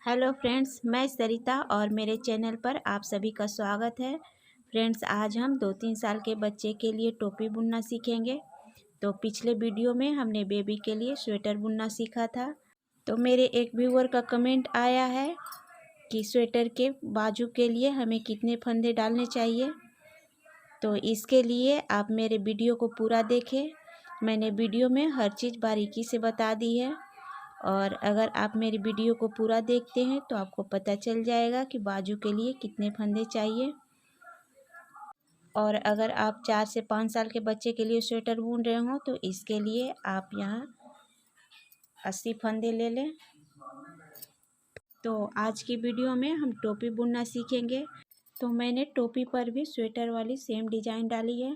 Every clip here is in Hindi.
हेलो फ्रेंड्स, मैं सरिता और मेरे चैनल पर आप सभी का स्वागत है। फ्रेंड्स, आज हम 2-3 साल के बच्चे के लिए टोपी बुनना सीखेंगे। तो पिछले वीडियो में हमने बेबी के लिए स्वेटर बुनना सीखा था। तो मेरे एक व्यूअर का कमेंट आया है कि स्वेटर के बाजू के लिए हमें कितने फंदे डालने चाहिए। तो इसके लिए आप मेरे वीडियो को पूरा देखें। मैंने वीडियो में हर चीज़ बारीकी से बता दी है। और अगर आप मेरी वीडियो को पूरा देखते हैं तो आपको पता चल जाएगा कि बाजू के लिए कितने फंदे चाहिए। और अगर आप 4 से 5 साल के बच्चे के लिए स्वेटर बुन रहे हो तो इसके लिए आप यहाँ 80 फंदे ले लें। तो आज की वीडियो में हम टोपी बुनना सीखेंगे। तो मैंने टोपी पर भी स्वेटर वाली सेम डिज़ाइन डाली है।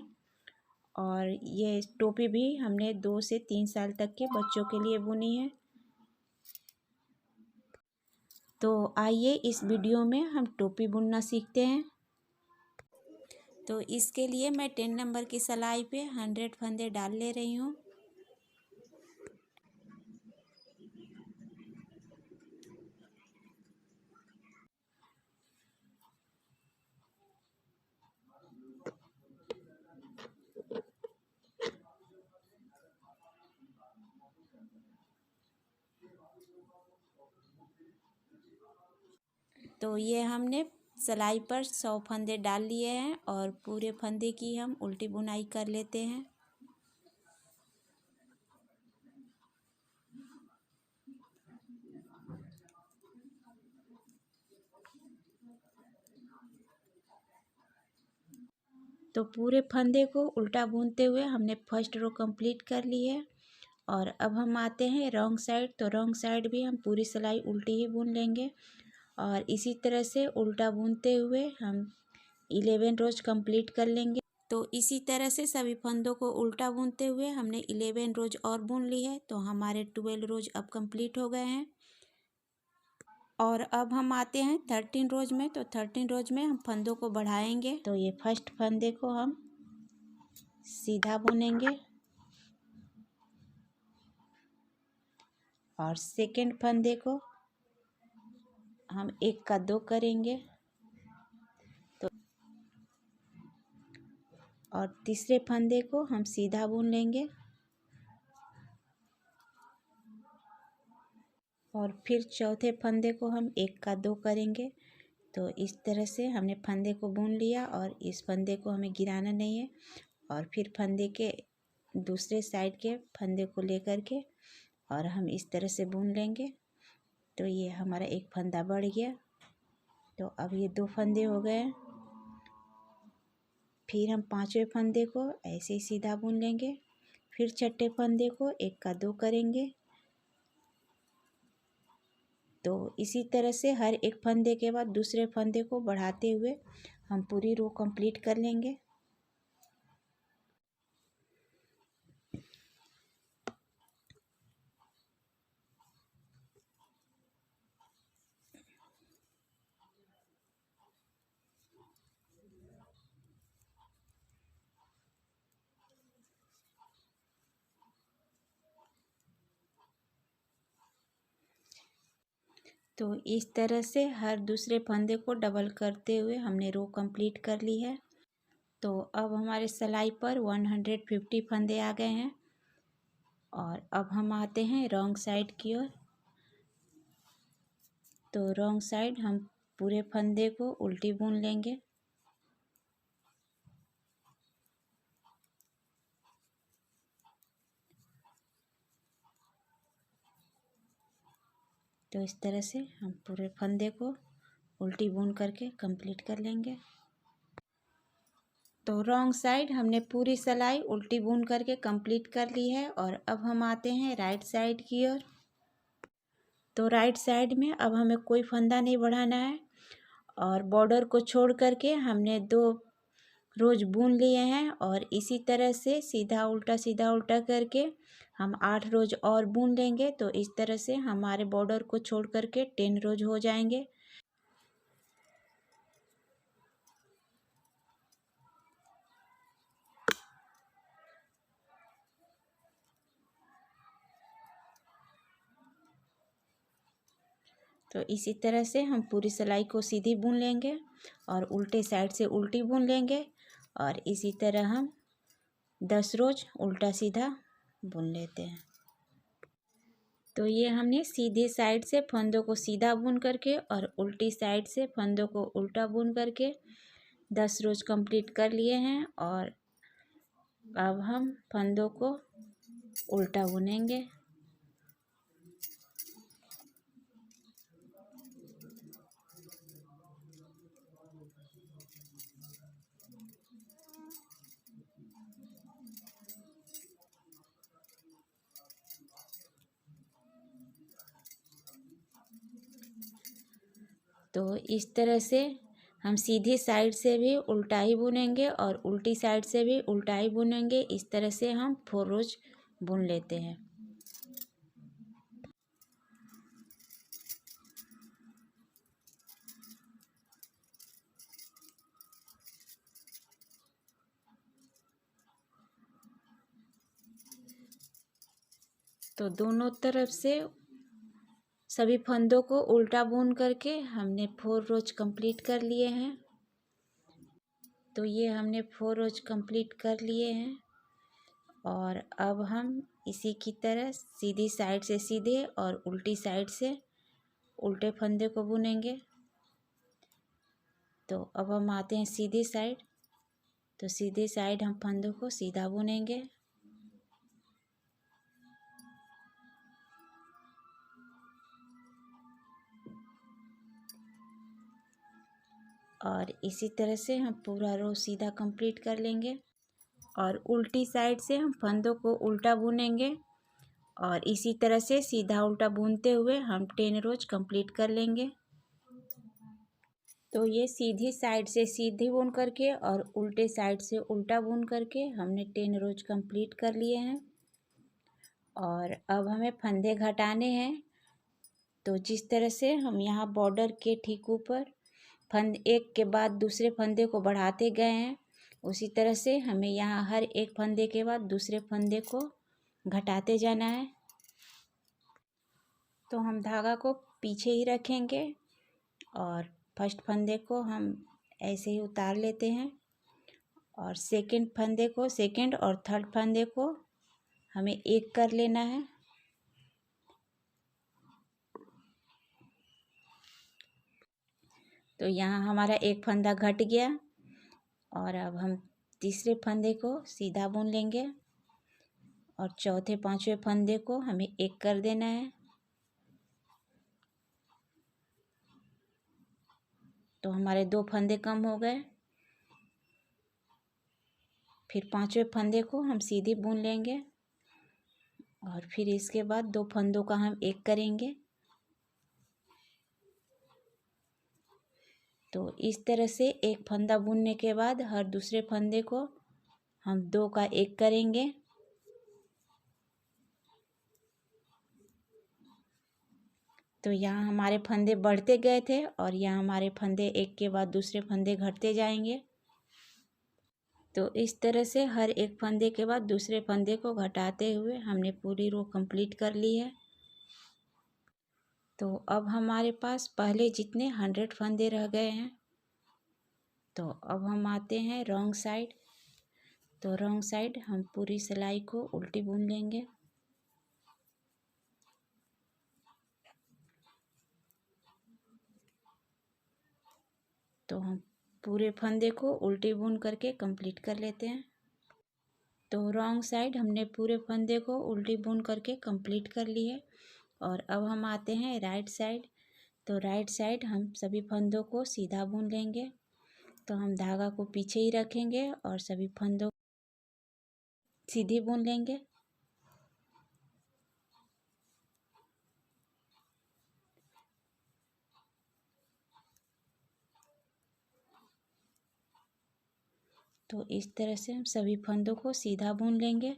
और ये टोपी भी हमने 2 से 3 साल तक के बच्चों के लिए बुनी है। तो आइए इस वीडियो में हम टोपी बुनना सीखते हैं। तो इसके लिए मैं 10 नंबर की सिलाई पे 100 फंदे डाल ले रही हूँ। तो ये हमने सिलाई पर 100 फंदे डाल लिए हैं और पूरे फंदे की हम उल्टी बुनाई कर लेते हैं। तो पूरे फंदे को उल्टा बुनते हुए हमने फर्स्ट रो कंप्लीट कर ली है। और अब हम आते हैं रॉन्ग साइड। तो रॉन्ग साइड भी हम पूरी सिलाई उल्टी ही बुन लेंगे। और इसी तरह से उल्टा बुनते हुए हम 11 रोज कंप्लीट कर लेंगे। तो इसी तरह से सभी फंदों को उल्टा बुनते हुए हमने 11 रोज और बुन ली है। तो हमारे 12 रोज अब कंप्लीट हो गए हैं। और अब हम आते हैं 13 रोज में। तो 13 रोज में हम फंदों को बढ़ाएंगे। तो ये फर्स्ट फंदे को हम सीधा बुनेंगे और सेकंड फंदे को हम 1 का 2 करेंगे। तो और तीसरे फंदे को हम सीधा बुन लेंगे और फिर चौथे फंदे को हम 1 का 2 करेंगे। तो इस तरह से हमने फंदे को बुन लिया और इस फंदे को हमें गिराना नहीं है। और फिर फंदे के दूसरे साइड के फंदे को लेकर के और हम इस तरह से बुन लेंगे। तो ये हमारा एक फंदा बढ़ गया। तो अब ये 2 फंदे हो गए। फिर हम 5वें फंदे को ऐसे ही सीधा बुन लेंगे। फिर छठे फंदे को 1 का 2 करेंगे। तो इसी तरह से हर एक फंदे के बाद दूसरे फंदे को बढ़ाते हुए हम पूरी रो कंप्लीट कर लेंगे। तो इस तरह से हर दूसरे फंदे को डबल करते हुए हमने रो कंप्लीट कर ली है। तो अब हमारे सिलाई पर 150 फंदे आ गए हैं। और अब हम आते हैं रॉन्ग साइड की ओर। तो रॉन्ग साइड हम पूरे फंदे को उल्टी बुन लेंगे। तो इस तरह से हम पूरे फंदे को उल्टी बुन करके कंप्लीट कर लेंगे। तो रॉन्ग साइड हमने पूरी सिलाई उल्टी बुन करके कंप्लीट कर ली है। और अब हम आते हैं राइट साइड की ओर। तो राइट साइड में अब हमें कोई फंदा नहीं बढ़ाना है और बॉर्डर को छोड़ करके हमने 2 रोज बुन लिए हैं। और इसी तरह से सीधा उल्टा करके हम 8 रोज और बुन लेंगे। तो इस तरह से हमारे बॉर्डर को छोड़ करके 10 रोज हो जाएंगे। तो इसी तरह से हम पूरी सिलाई को सीधी बुन लेंगे और उल्टे साइड से उल्टी बुन लेंगे और इसी तरह हम 10 रोज उल्टा सीधा बुन लेते हैं। तो ये हमने सीधी साइड से फंदों को सीधा बुन करके और उल्टी साइड से फंदों को उल्टा बुन करके 10 रोज कंप्लीट कर लिए हैं और अब हम फंदों को उल्टा बुनेंगे। तो इस तरह से हम सीधी साइड से भी उल्टा ही बुनेंगे और उल्टी साइड से भी उल्टा ही बुनेंगे। इस तरह से हम 4 रोज बुन लेते हैं। तो दोनों तरफ से सभी फंदों को उल्टा बुन करके हमने 4 रोज कंप्लीट कर लिए हैं। तो ये हमने 4 रोज कंप्लीट कर लिए हैं और अब हम इसी की तरह सीधी साइड से सीधे और उल्टी साइड से उल्टे फंदे को बुनेंगे। तो अब हम आते हैं सीधी साइड। तो सीधी साइड हम फंदों को सीधा बुनेंगे और इसी तरह से हम पूरा रो सीधा कंप्लीट कर लेंगे और उल्टी साइड से हम फंदों को उल्टा बुनेंगे और इसी तरह से सीधा उल्टा बुनते हुए हम 10 रोज कंप्लीट कर लेंगे। तो ये सीधी साइड से सीधी बुन करके और उल्टे साइड से उल्टा बुन करके हमने 10 रोज कंप्लीट कर लिए हैं और अब हमें फंदे घटाने हैं। तो जिस तरह से हम यहाँ बॉर्डर के ठीक ऊपर फंद एक के बाद दूसरे फंदे को बढ़ाते गए हैं, उसी तरह से हमें यहाँ हर एक फंदे के बाद दूसरे फंदे को घटाते जाना है। तो हम धागा को पीछे ही रखेंगे और फर्स्ट फंदे को हम ऐसे ही उतार लेते हैं और सेकंड और थर्ड फंदे को हमें एक कर लेना है। तो यहाँ हमारा एक फंदा घट गया और अब हम तीसरे फंदे को सीधा बुन लेंगे और चौथे पांचवें फंदे को हमें एक कर देना है। तो हमारे 2 फंदे कम हो गए। फिर पांचवें फंदे को हम सीधी बुन लेंगे और फिर इसके बाद 2 फंदों का हम एक करेंगे। तो इस तरह से एक फंदा बुनने के बाद हर दूसरे फंदे को हम 2 का एक करेंगे। तो यहाँ हमारे फंदे बढ़ते गए थे और यहाँ हमारे फंदे एक के बाद दूसरे फंदे घटते जाएंगे। तो इस तरह से हर एक फंदे के बाद दूसरे फंदे को घटाते हुए हमने पूरी रो कंप्लीट कर ली है। तो अब हमारे पास पहले जितने 100 फंदे रह गए हैं। तो अब हम आते हैं रॉन्ग साइड। तो रॉन्ग साइड हम पूरी सिलाई को उल्टी बुन लेंगे। तो हम पूरे फंदे को उल्टी बुन करके कंप्लीट कर लेते हैं। तो रॉन्ग साइड हमने पूरे फंदे को उल्टी बुन करके कंप्लीट कर ली है और अब हम आते हैं राइट साइड। तो राइट साइड हम सभी फंदों को सीधा बुन लेंगे। तो हम धागा को पीछे ही रखेंगे और सभी फंदों सीधी बुन लेंगे। तो इस तरह से हम सभी फंदों को सीधा बुन लेंगे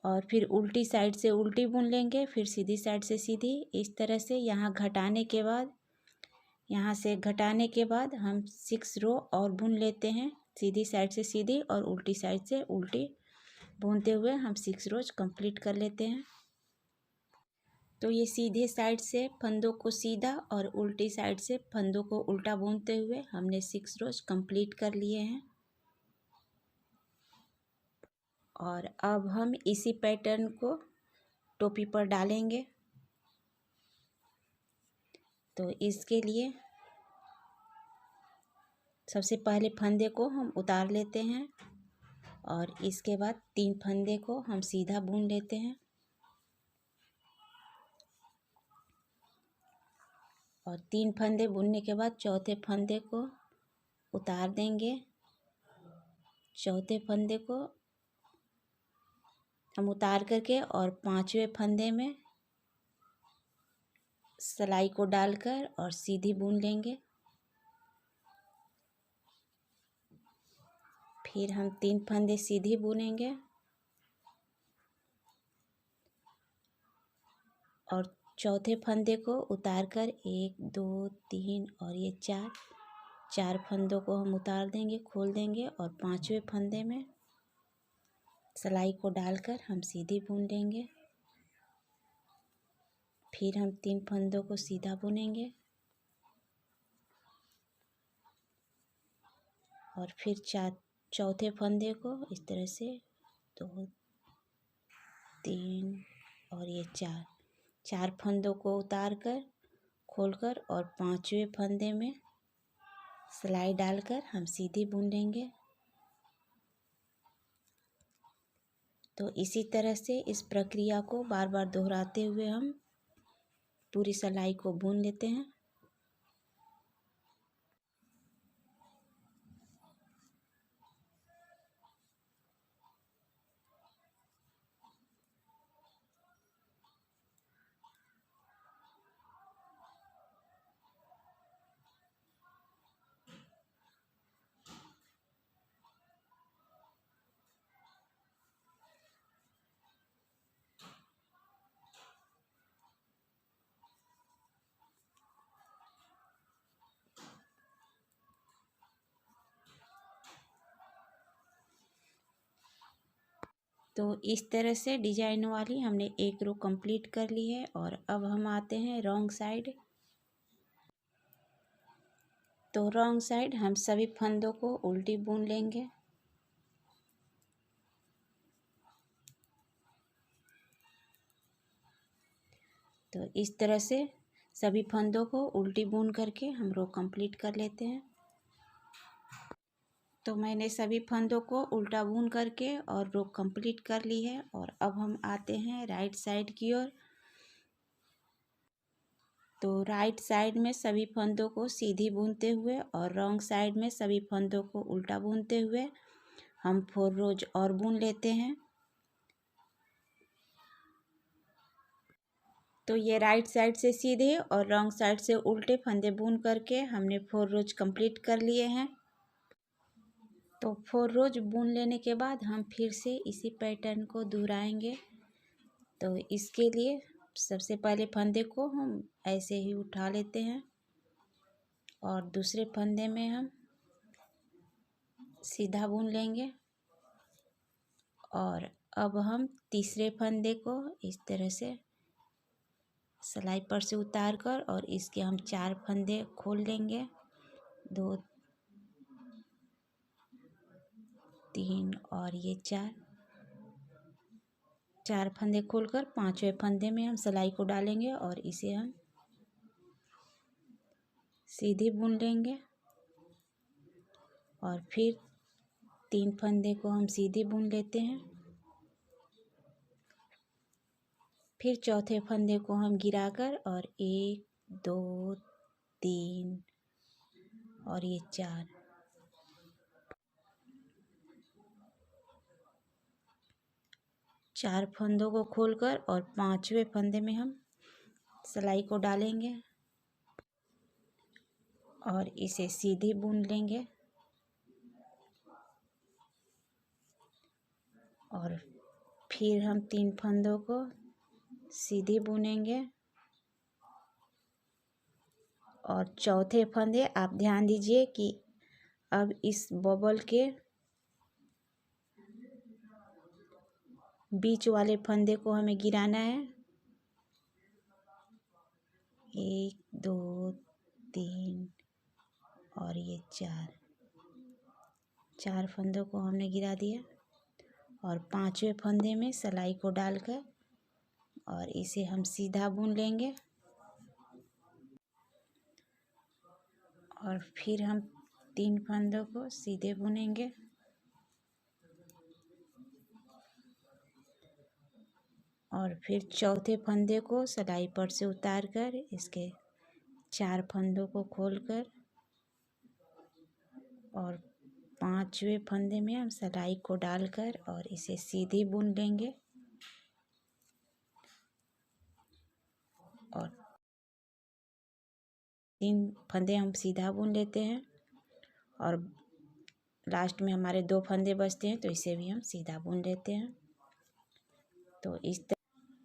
और फिर उल्टी साइड से उल्टी बुन लेंगे, फिर सीधी साइड से सीधी। इस तरह से यहाँ से घटाने के बाद हम 6 रो और बुन लेते हैं, सीधी साइड से सीधी और उल्टी साइड से उल्टी बुनते हुए हम 6 रोज कंप्लीट कर लेते हैं। तो ये सीधे साइड से फंदों को सीधा और उल्टी साइड से फंदों को उल्टा बुनते हुए हमने 6 रोज कंप्लीट कर लिए हैं। और अब हम इसी पैटर्न को टोपी पर डालेंगे। तो इसके लिए सबसे पहले फंदे को हम उतार लेते हैं और इसके बाद 3 फंदे को हम सीधा बुन लेते हैं और 3 फंदे बुनने के बाद चौथे फंदे को उतार देंगे। चौथे फंदे को हम उतार करके और 5वें फंदे में सिलाई को डालकर और सीधी बुन लेंगे। फिर हम 3 फंदे सीधी बुनेंगे और चौथे फंदे को उतार कर 1 2 3 और ये 4 फंदों को हम उतार देंगे, खोल देंगे और 5वें फंदे में सिलाई को डालकर हम सीधी बुन लेंगे। फिर हम 3 फंदों को सीधा बुनेंगे और फिर चौथे फंदे को इस तरह से 2 3 और ये 4 फंदों को उतार कर खोलकर और 5वें फंदे में सिलाई डालकर हम सीधी बुन लेंगे। तो इसी तरह से इस प्रक्रिया को बार बार दोहराते हुए हम पूरी सिलाई को बुन लेते हैं। तो इस तरह से डिजाइन वाली हमने एक रो कंप्लीट कर ली है और अब हम आते हैं रॉन्ग साइड। तो रॉन्ग साइड हम सभी फंदों को उल्टी बुन लेंगे। तो इस तरह से सभी फंदों को उल्टी बुन करके हम रो कंप्लीट कर लेते हैं। तो मैंने सभी फंदों को उल्टा बुन करके और रो कंप्लीट कर ली है और अब हम आते हैं राइट साइड की ओर। तो राइट साइड में सभी फंदों को सीधी बुनते हुए और रॉन्ग साइड में सभी फंदों को उल्टा बुनते हुए हम 4 रोज और बुन लेते हैं। तो ये राइट साइड से सीधे और रॉन्ग साइड से उल्टे फंदे बुन करके हमने 4 रोज कंप्लीट कर लिए हैं। तो 4 रोज बुन लेने के बाद हम फिर से इसी पैटर्न को दोहराएंगे। तो इसके लिए सबसे पहले फंदे को हम ऐसे ही उठा लेते हैं और दूसरे फंदे में हम सीधा बुन लेंगे और अब हम तीसरे फंदे को इस तरह से सिलाई पर से उतार कर और इसके हम 4 फंदे खोल लेंगे। 2 3 और ये 4 फंदे खोलकर 5वें फंदे में हम सिलाई को डालेंगे और इसे हम सीधी बुन लेंगे और फिर 3 फंदे को हम सीधी बुन लेते हैं। फिर चौथे फंदे को हम गिराकर और 1 2 3 और ये 4 फंदों को खोलकर और 5वें फंदे में हम सिलाई को डालेंगे और इसे सीधी बुन लेंगे और फिर हम 3 फंदों को सीधी बुनेंगे और चौथे फंदे आप ध्यान दीजिए कि अब इस बबल के बीच वाले फंदे को हमें गिराना है 1 2 3 और ये 4 फंदों को हमने गिरा दिया और 5वें फंदे में सिलाई को डालकर और इसे हम सीधा बुन लेंगे और फिर हम 3 फंदों को सीधे बुनेंगे और फिर चौथे फंदे को सिलाई पर से उतार कर इसके 4 फंदों को खोलकर और 5वें फंदे में हम सिलाई को डालकर और इसे सीधी बुन लेंगे और 3 फंदे हम सीधा बुन लेते हैं और लास्ट में हमारे 2 फंदे बचते हैं तो इसे भी हम सीधा बुन लेते हैं।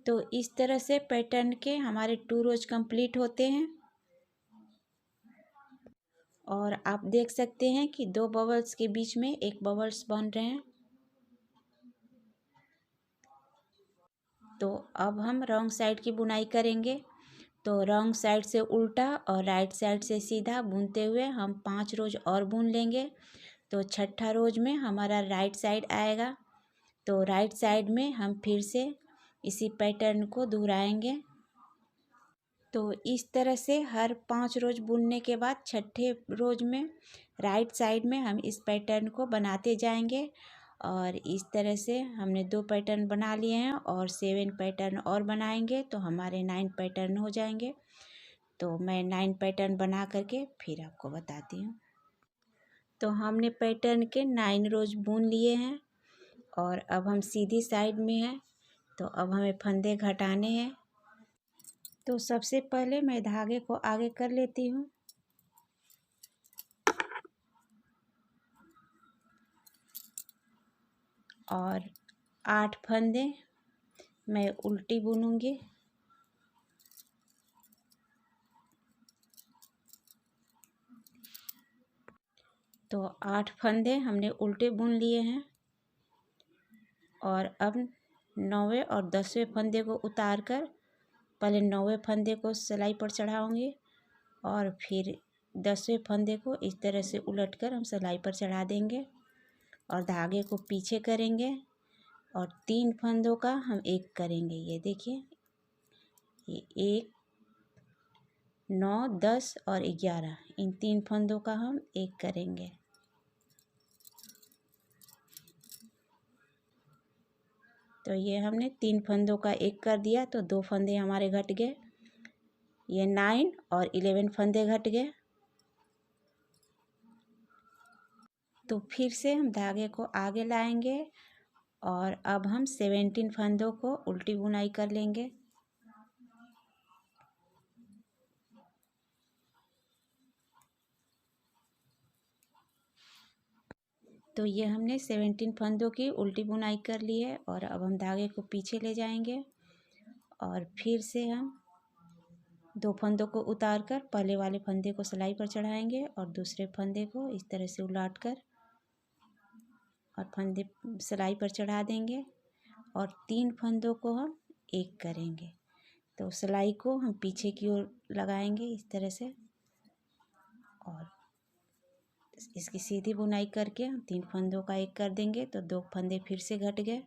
तो इस तरह से पैटर्न के हमारे 2 रोज कंप्लीट होते हैं और आप देख सकते हैं कि 2 बबल्स के बीच में एक बबल्स बन रहे हैं। तो अब हम रॉन्ग साइड की बुनाई करेंगे। तो रॉन्ग साइड से उल्टा और राइट साइड से सीधा बुनते हुए हम 5 रोज और बुन लेंगे। तो छठा रोज में हमारा राइट साइड आएगा। तो राइट साइड में हम फिर से इसी पैटर्न को दोहराएंगे। तो इस तरह से हर 5 रोज बुनने के बाद छठे रोज में राइट साइड में हम इस पैटर्न को बनाते जाएंगे और इस तरह से हमने 2 पैटर्न बना लिए हैं और 7 पैटर्न और बनाएंगे तो हमारे 9 पैटर्न हो जाएंगे। तो मैं 9 पैटर्न बना करके फिर आपको बताती हूँ। तो हमने पैटर्न के 9 रोज बुन लिए हैं और अब हम सीधी साइड में हैं। तो अब हमें फंदे घटाने हैं। तो सबसे पहले मैं धागे को आगे कर लेती हूँ और 8 फंदे मैं उल्टी बुनूंगी। तो 8 फंदे हमने उल्टे बुन लिए हैं और अब 9वें और 10वें फंदे को उतार कर पहले 9वें फंदे को सिलाई पर चढ़ाऊंगी और फिर 10वें फंदे को इस तरह से उलटकर हम सिलाई पर चढ़ा देंगे और धागे को पीछे करेंगे और 3 फंदों का हम एक करेंगे। ये देखिए, ये 1 9 10 और 11 इन 3 फंदों का हम एक करेंगे। तो ये हमने 3 फंदों का एक कर दिया तो 2 फंदे हमारे घट गए। ये 9 और 11 फंदे घट गए। तो फिर से हम धागे को आगे लाएंगे और अब हम 17 फंदों को उल्टी बुनाई कर लेंगे। तो ये हमने 17 फंदों की उल्टी बुनाई कर ली है और अब हम धागे को पीछे ले जाएंगे और फिर से हम 2 फंदों को उतार कर पहले वाले फंदे को सिलाई पर चढ़ाएंगे और दूसरे फंदे को इस तरह से उलाट कर और फंदे सिलाई पर चढ़ा देंगे और 3 फंदों को हम एक करेंगे। तो सिलाई को हम पीछे की ओर लगाएंगे इस तरह से और इसकी सीधी बुनाई करके हम 3 फंदों का एक कर देंगे तो 2 फंदे फिर से घट गए।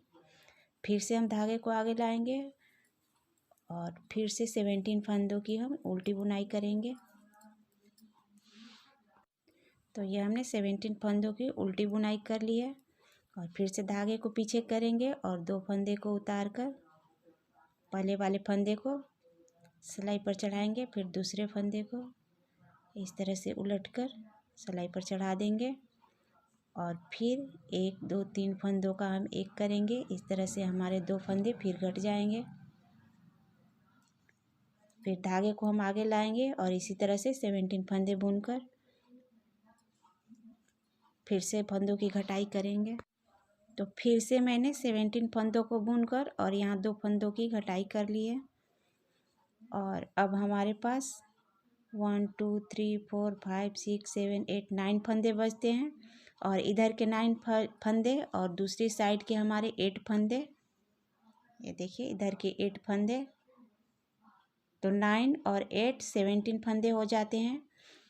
फिर से हम धागे को आगे लाएंगे और फिर से 17 फंदों की हम उल्टी बुनाई करेंगे। तो ये हमने 17 फंदों की उल्टी बुनाई कर ली है और फिर से धागे को पीछे करेंगे और 2 फंदे को उतार कर पहले वाले फंदे को सिलाई पर चढ़ाएंगे, फिर दूसरे फंदे को इस तरह से उलटकर सिलाई पर चढ़ा देंगे और फिर 1 2 3 फंदों का हम एक करेंगे। इस तरह से हमारे 2 फंदे फिर घट जाएंगे। फिर धागे को हम आगे लाएंगे और इसी तरह से 17 फंदे बुनकर फिर से फंदों की घटाई करेंगे। तो फिर से मैंने 17 फंदों को बुनकर और यहाँ 2 फंदों की घटाई कर ली है और अब हमारे पास 1 2 3 4 5 6 7 8 9 फंदे बचते हैं और इधर के 9 फंदे और दूसरी साइड के हमारे 8 फंदे। ये देखिए इधर के 8 फंदे। तो 9 और 8 17 फंदे हो जाते हैं।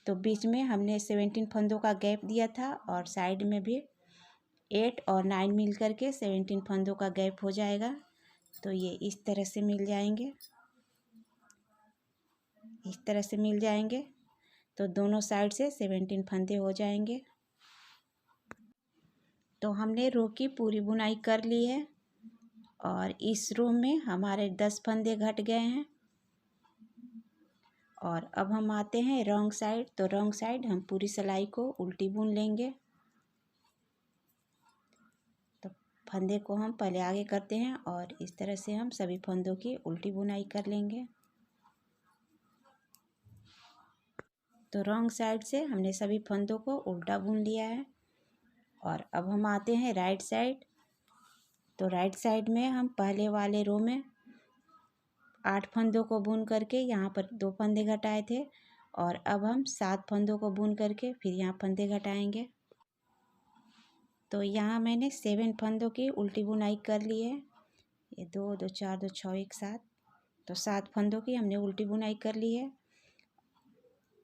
तो बीच में हमने 17 फंदों का गैप दिया था और साइड में भी 8 और 9 मिल करके 17 फंदों का गैप हो जाएगा। तो ये इस तरह से मिल जाएंगे, इस तरह से मिल जाएंगे। तो दोनों साइड से 17 फंदे हो जाएंगे। तो हमने रो की पूरी बुनाई कर ली है और इस रो में हमारे 10 फंदे घट गए हैं। और अब हम आते हैं रॉन्ग साइड। तो रॉन्ग साइड हम पूरी सिलाई को उल्टी बुन लेंगे। तो फंदे को हम पहले आगे करते हैं और इस तरह से हम सभी फंदों की उल्टी बुनाई कर लेंगे। तो रॉन्ग साइड से हमने सभी फंदों को उल्टा बुन लिया है। और अब हम आते हैं राइट साइड। तो राइट साइड में हम पहले वाले रो में 8 फंदों को बुन करके यहाँ पर 2 फंदे घटाए थे और अब हम 7 फंदों को बुन करके फिर यहाँ फंदे घटाएंगे। तो यहाँ मैंने 7 फंदों की उल्टी बुनाई कर ली है। ये 2 2 4 2 6 1 7। तो 7 फंदों की हमने उल्टी बुनाई कर ली है।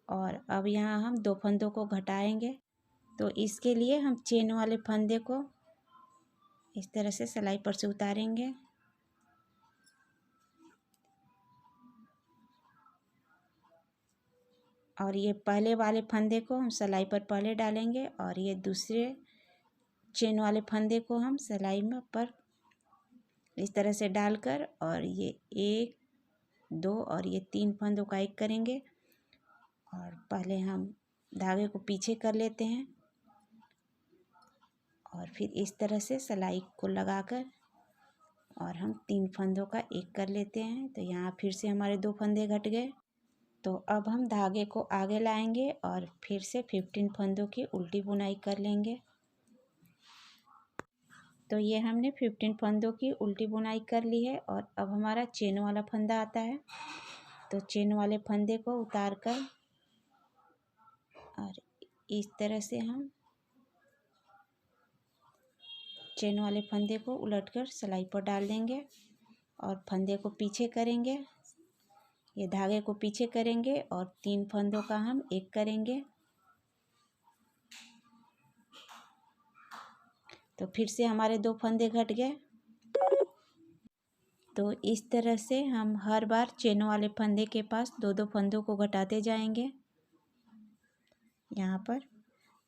और अब यहाँ हम 2 फंदों को घटाएंगे। तो इसके लिए हम चेन वाले फंदे को इस तरह से सिलाई पर से उतारेंगे और ये पहले वाले फंदे को हम सिलाई पर पहले डालेंगे और ये दूसरे चेन वाले फंदे को हम सिलाई में पर इस तरह से डालकर और ये 1 2 और ये 3 फंदों का एक करेंगे। और पहले हम धागे को पीछे कर लेते हैं और फिर इस तरह से सिलाई को लगाकर और हम 3 फंदों का एक कर लेते हैं। तो यहाँ फिर से हमारे 2 फंदे घट गए। तो अब हम धागे को आगे लाएंगे और फिर से 15 फंदों की उल्टी बुनाई कर लेंगे। तो ये हमने 15 फंदों की उल्टी बुनाई कर ली है और अब हमारा चेन वाला फंदा आता है। तो चेन वाले फंदे को उतार कर और इस तरह से हम चेन वाले फंदे को उलटकर सिलाई पर डाल देंगे और फंदे को पीछे करेंगे। ये धागे को पीछे करेंगे और 3 फंदों का हम एक करेंगे। तो फिर से हमारे 2 फंदे घट गए। तो इस तरह से हम हर बार चेन वाले फंदे के पास 2-2 फंदों को घटाते जाएंगे। यहाँ पर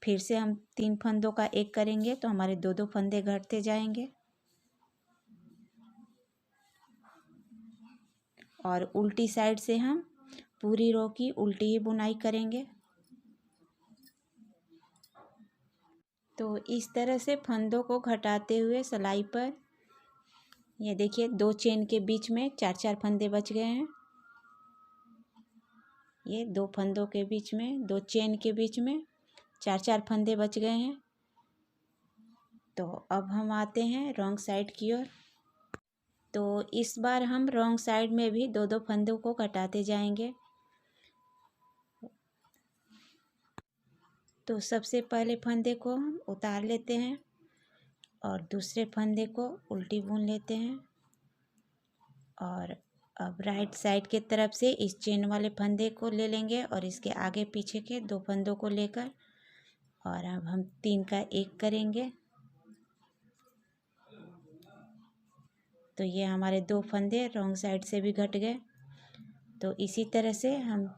फिर से हम 3 फंदों का एक करेंगे तो हमारे 2-2 फंदे घटते जाएंगे। और उल्टी साइड से हम पूरी रो की उल्टी ही बुनाई करेंगे। तो इस तरह से फंदों को घटाते हुए सिलाई पर ये देखिए 2 चेन के बीच में 4-4 फंदे बच गए हैं। ये 2 फंदों के बीच में 2 चेन के बीच में 4-4 फंदे बच गए हैं। तो अब हम आते हैं रॉन्ग साइड की ओर। तो इस बार हम रॉन्ग साइड में भी 2-2 फंदों को घटाते जाएंगे। तो सबसे पहले फंदे को हम उतार लेते हैं और दूसरे फंदे को उल्टी बुन लेते हैं। और अब राइट साइड के तरफ से इस चेन वाले फंदे को ले लेंगे और इसके आगे पीछे के 2 फंदों को लेकर और अब हम 3 का एक करेंगे। तो ये हमारे 2 फंदे रॉन्ग साइड से भी घट गए। तो इसी तरह से हम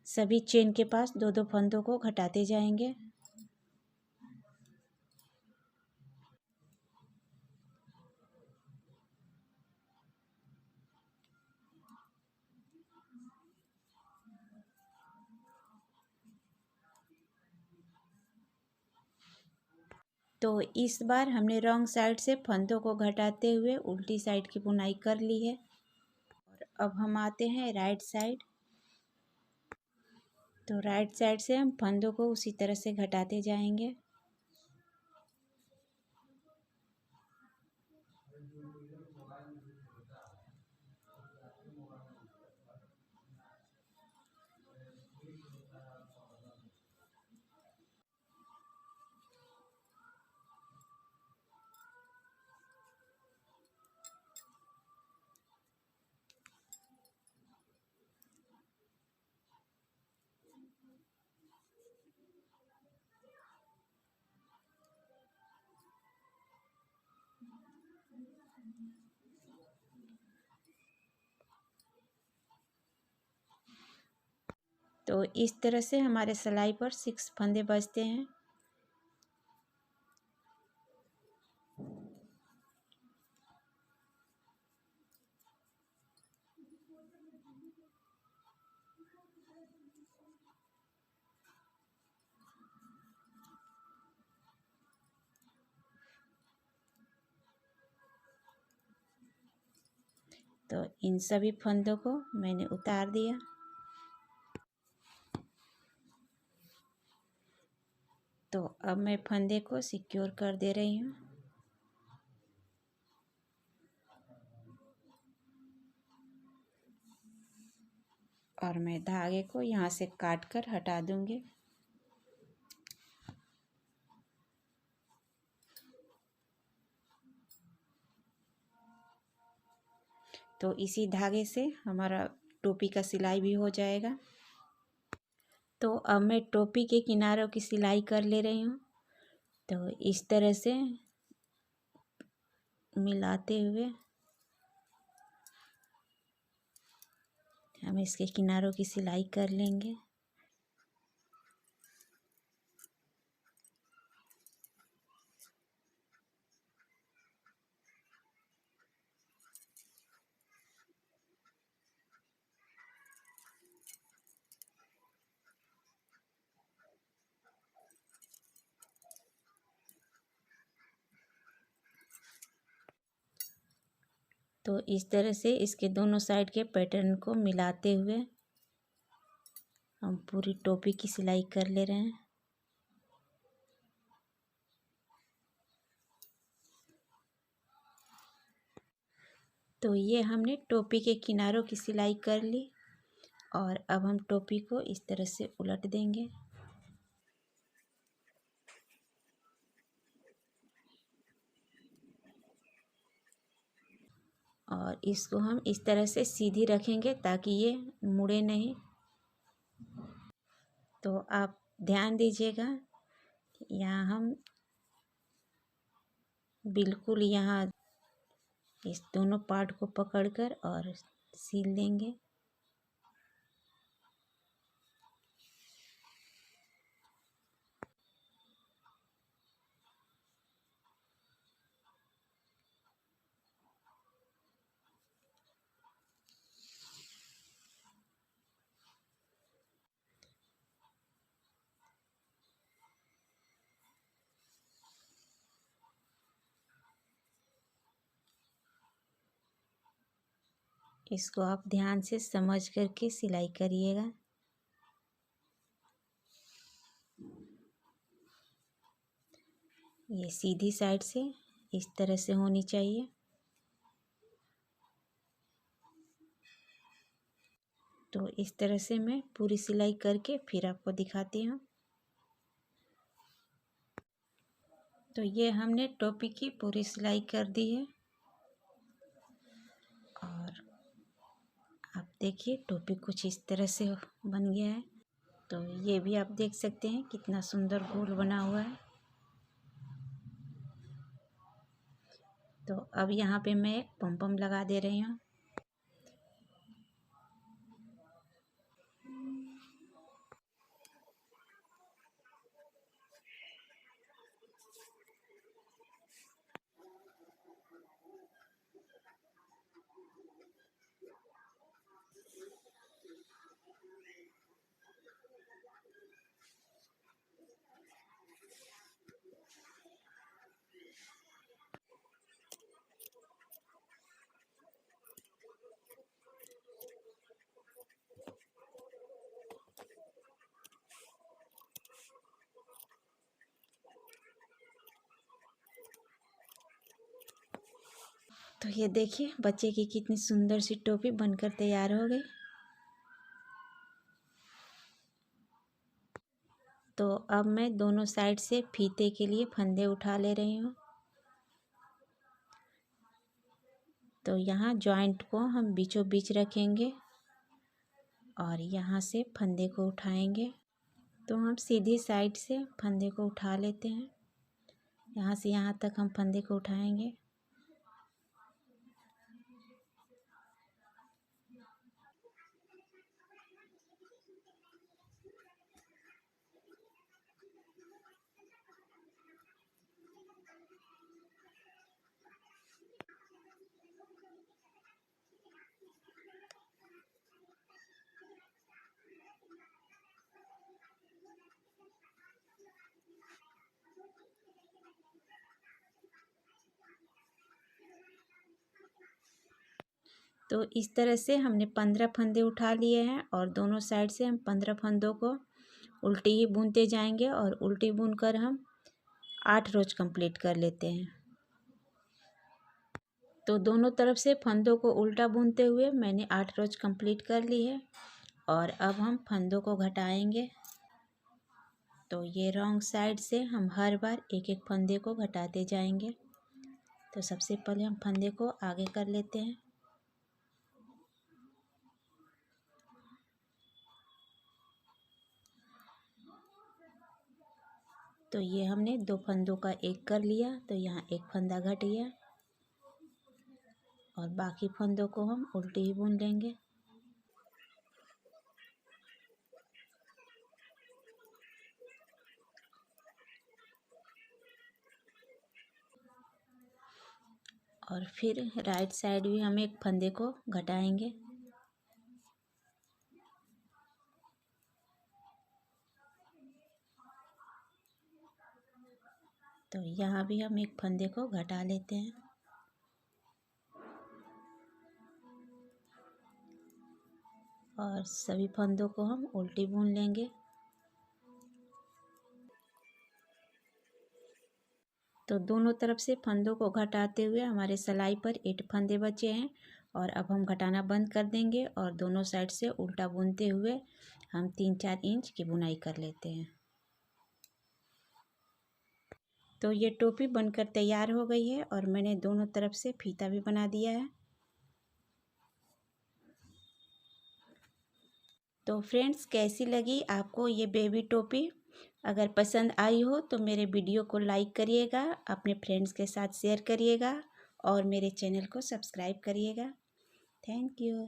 सभी चेन के पास 2-2 फंदों को घटाते जाएंगे। तो इस बार हमने रॉन्ग साइड से फंदों को घटाते हुए उल्टी साइड की बुनाई कर ली है। और अब हम आते हैं राइट साइड। तो राइट साइड से हम फंदों को उसी तरह से घटाते जाएंगे। तो इस तरह से हमारे सिलाई पर 6 फंदे बचते हैं। तो इन सभी फंदों को मैंने उतार दिया। तो अब मैं फंदे को सिक्योर कर दे रही हूँ। और मैं धागे को यहाँ से काट कर हटा दूँगी। तो इसी धागे से हमारा टोपी का सिलाई भी हो जाएगा। तो अब मैं टोपी के किनारों की सिलाई कर ले रही हूँ। तो इस तरह से मिलाते हुए हम इसके किनारों की सिलाई कर लेंगे। तो इस तरह से इसके दोनों साइड के पैटर्न को मिलाते हुए हम पूरी टोपी की सिलाई कर ले रहे हैं। तो ये हमने टोपी के किनारों की सिलाई कर ली और अब हम टोपी को इस तरह से उलट देंगे। और इसको हम इस तरह से सीधी रखेंगे ताकि ये मुड़े नहीं। तो आप ध्यान दीजिएगा, यहाँ हम बिल्कुल यहाँ इस दोनों पार्ट को पकड़कर और सील लेंगे। इसको आप ध्यान से समझ करके सिलाई करिएगा। ये सीधी साइड से इस तरह से होनी चाहिए। तो इस तरह से मैं पूरी सिलाई करके फिर आपको दिखाती हूँ। तो ये हमने टोपी की पूरी सिलाई कर दी है और आप देखिए टोपी कुछ इस तरह से बन गया है। तो ये भी आप देख सकते हैं कितना सुंदर गोल बना हुआ है। तो अब यहाँ पे मैं एक पम लगा दे रही हूँ। तो ये देखिए बच्चे की कितनी सुंदर सी टोपी बनकर तैयार हो गई। तो अब मैं दोनों साइड से फीते के लिए फंदे उठा ले रही हूँ। तो यहाँ जॉइंट को हम बीचों बीच रखेंगे और यहाँ से फंदे को उठाएंगे। तो हम सीधी साइड से फंदे को उठा लेते हैं। यहाँ से यहाँ तक हम फंदे को उठाएंगे। तो इस तरह से हमने 15 फंदे उठा लिए हैं और दोनों साइड से हम 15 फंदों को उल्टी ही बुनते जाएंगे और उल्टी बुनकर हम 8 रोज कंप्लीट कर लेते हैं। तो दोनों तरफ से फंदों को उल्टा बुनते हुए मैंने 8 रोज कंप्लीट कर ली है और अब हम फंदों को घटाएंगे। तो ये रॉन्ग साइड से हम हर बार एक एक फंदे को घटाते जाएंगे। तो सबसे पहले हम फंदे को आगे कर लेते हैं। तो ये हमने 2 फंदों का एक कर लिया, तो यहाँ एक फंदा घट गया और बाकी फंदों को हम उल्टी ही बुन लेंगे। और फिर राइट साइड भी हम एक फंदे को घटाएंगे। तो यहाँ भी हम एक फंदे को घटा लेते हैं और सभी फंदों को हम उल्टी बुन लेंगे। तो दोनों तरफ से फंदों को घटाते हुए हमारे सिलाई पर 8 फंदे बचे हैं और अब हम घटाना बंद कर देंगे और दोनों साइड से उल्टा बुनते हुए हम 3-4 इंच की बुनाई कर लेते हैं। तो ये टोपी बनकर तैयार हो गई है और मैंने दोनों तरफ से फीता भी बना दिया है। तो फ्रेंड्स, कैसी लगी आपको ये बेबी टोपी? अगर पसंद आई हो तो मेरे वीडियो को लाइक करिएगा, अपने फ्रेंड्स के साथ शेयर करिएगा और मेरे चैनल को सब्सक्राइब करिएगा। Thank you.